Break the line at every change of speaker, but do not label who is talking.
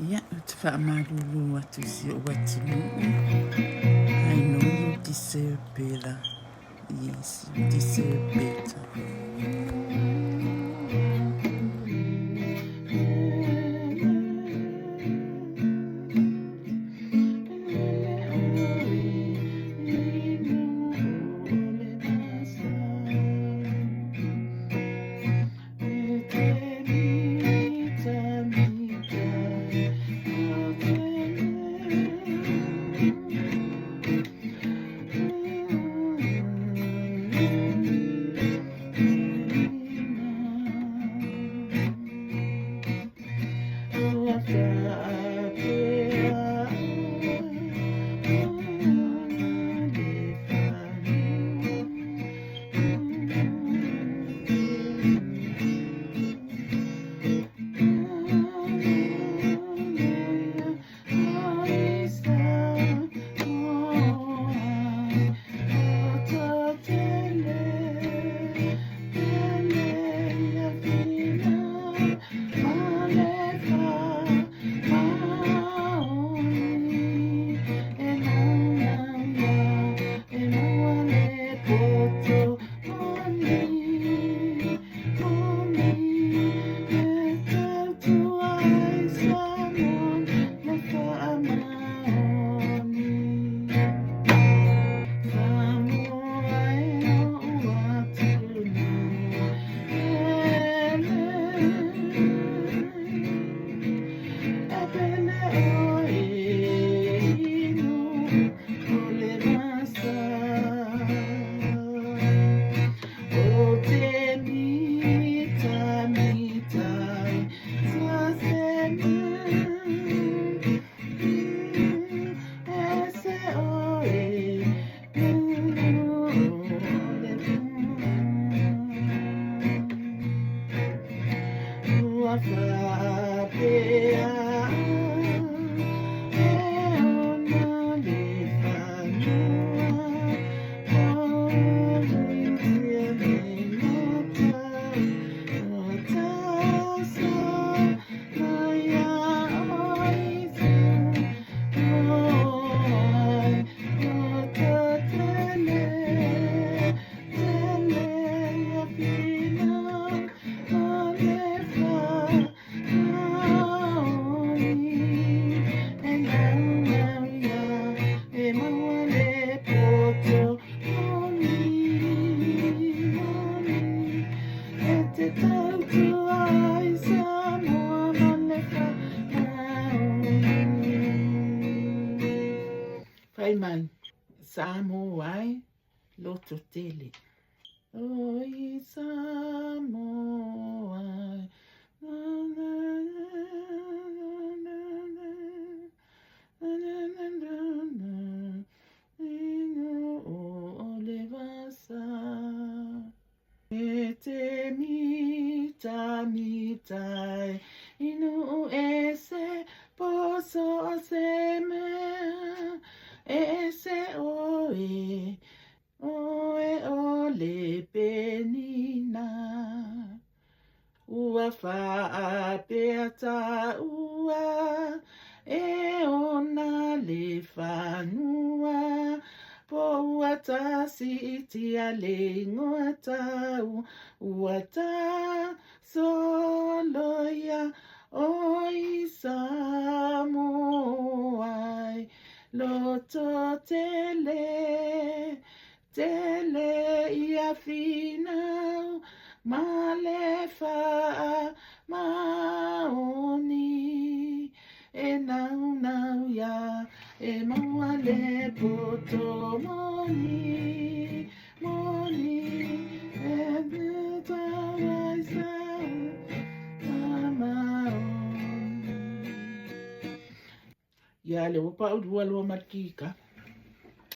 Ia, te whaamaruru atu si o watimu. I know you deserve better. Yes, you deserve better. Faiman, Samoai, Loto Tele. Oi, Samoai. Te mita mitai inu ese poso se me ese oe ole penina ua fa aperta ua e ona le fanua po ua ta si tia le ngoata ua ta soloia oi Samoai loto tele ia finau malefa maoni e nau ya e maua le poto moni e beta waisa maoni ya le upa udua lua markika